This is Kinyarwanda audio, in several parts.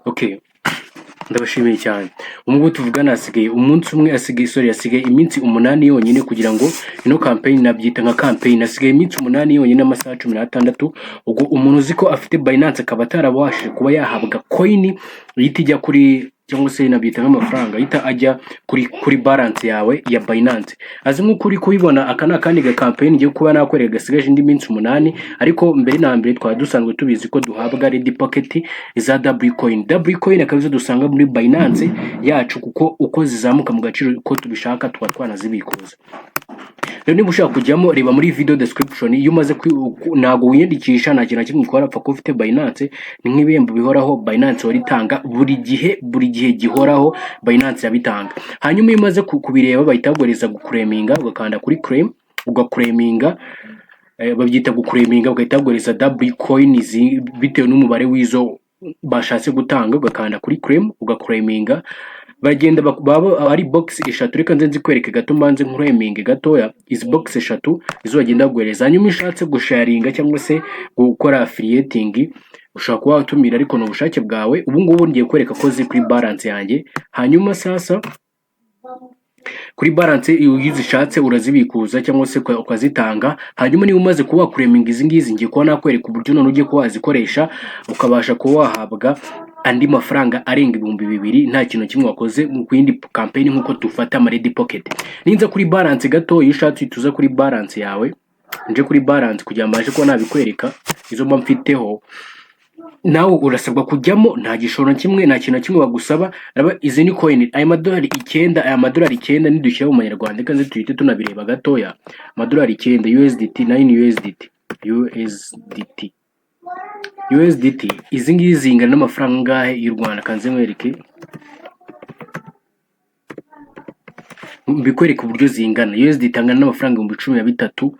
Okay, ndabashimiye cyane. Ubwo tuvugana hasigaye umunsi umwe, hasigaye iminsi 8 yonyine kugira ngo ino campaign, nabyita nka campaign, hasigaye iminsi 8 yonyine n'amasaha 16. Ubwo umuntu uzi ko afite Binance akaba atarabashije kuba yahabwa coin ihita ijya kuri, cyangwa se nabyita nk'amafaranga ihita ajya kuri balance yawe ya Binance, azi nk'ukuri kubibona. Aka ni akandi ga campaign ngiye kuba nakwereka gasigaje indi minsi 8, ariko mbere na mbere twaba dusanzwe tubizi ko duhabwa ready pocket za Wcoin. Wcoin akabizo dusanga muri Binance yacu, kuko uko zizamuka mu gaciro uko tubishaka tuba twanazibikuza. Rero niba ushaka kujyamo, reba muri video description. Iyo umaze ntago wiyandikisha, nta kintu na kimwe ukora, apfa ko ufite Binance. Ni nk'ibihembo bihoraho Binance waritanga buri gihe gihoraho Binance yabitanga. Hanyuma iyo umaze kubireba bahita baguhereza guclaiminga, ugakanda kuri claim, ugaclaiminga, babyita guclaiminga, ugahita baguhereza Wcoin bitewe n'umubare w'izo bashatse gutanga, ugakanda kuri claim, ugaclaiminga. Bagenda baba ari box 3. Reka nze nzikwereke gato, mbanze nkureminge gatoya. Izi box 3 izo bagenda guhereza. Hanyuma ishatse gusharinga cyangwa se gukora affiliating, ushaka kuba watumira, ariko no bushake bwawe. Ubu ngubu ngiye kwereka ko ziri kuri balance yanjye. Hanyuma sasa kuri balance iyo uzishatse urazibikuza cyangwa se ukazitanga. Hanyuma niba umaze kuba claiming izi ngizi, ngiye kuba nakwereka uburyo none ugiye kuba wazikoresha ukabasha kuba wahabwa andi mafaranga arenga 2000 nta kintu kimwe wakoze mu kindi campaign, nkuko tufata ama ready pocket. Ninza kuri balance gato, iyo ushatse tuza kuri balance yawe, nje kuri balance kugira ngo ko nabikwereka izo mba mfiteho. Nawe urasabwa kujyamo, nta gishoro kimwe, nta kintu kimwe bagusaba. Raba izi ni coin, aya madolari 9, aya madolari 9 nidushyira mu Manyarwanda, kandi tuhite tunabireba gatoya. Madolari 9 USDT, 9 USDT izi ngizi zingana n'amafaranga ngahe y'u Rwanda. Kanze mwereke, mbikwereka uburyo zingana. USDT angana n'amafaranga 13,000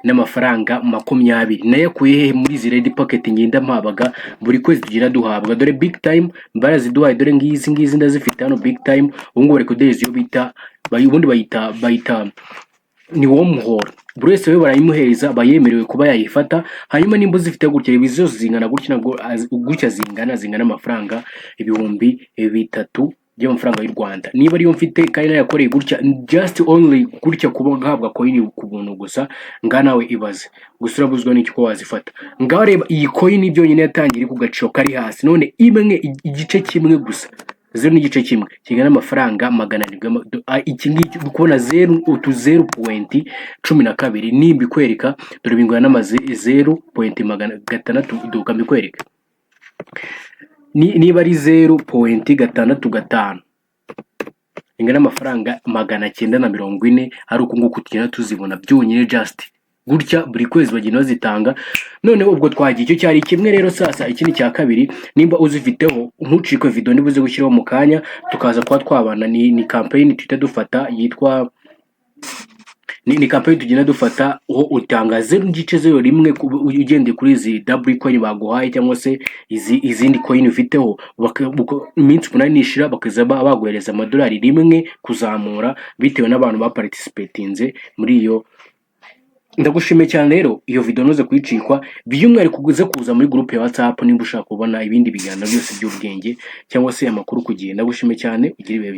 n'amafaranga 20. Nayakuye he? Muri izi ready pocket ngenda mpabaga buri kwezi tugira duhabwa. Dore big time baraziduhaye, dore ngizi ndazifite hano big time. Ubu ngubu reko dezi yo bita ubundi bayita ni wormhole. Buri wese we barayimuhereza, bayemerewe kuba yayifata. Hanyuma nimba zifite gutya, ibizo zingana gutya, nabwo gutya zingana amafaranga 3,000 by'amafaranga y'u Rwanda. Niba ariyo mfite kandi nayakoreye gutya, just only gutya kuba ngahabwa coin ku buntu gusa, nawe ibaze gusa urabuzwa n'iki ko wazifata. Ngaho reba iyi coin byonyine yatangira ku gaciro kari hasi, none imwe igice kimwe gusa, 0 n'igice kimwe kingana amafaranga 200. Iki ngiki ukubona 0.12 nimba kwereka, dore bingana na 0.6 duka mbikwereka. Niba ari 0.65 ingana amafaranga 940, ari uko nguko tugenda tuzibona byonyine just gutya buri kwezi bagenda bazitanga. None ubwo twagiye icyo cyari kimwe. Rero sasa ikindi cya kabiri, nimba uzifiteho ntucikwe video nibuze gushyiraho mu kanya, tukaza kwa twabana. Ni campaign twita dufata yitwa ni campaign tugenda dufata aho utanga 0.01 ugendeye kuri izi Wcoin baguhaye, cyangwa se izindi coin ufiteho. Iminsi 8 nishira bakaza baguhereza amadolari 1 kuzamura bitewe n'abantu ba participatinze muri iyo. Ndagushimiye cyane rero, iyo video noze kuyicikwa, by'umwihariko kuza muri group ya WhatsApp nimba ushaka kubona ibindi biganiro byose by'ubwenge cyangwa se amakuru ku gihe. Ndagushimiye cyane, ugire ibihe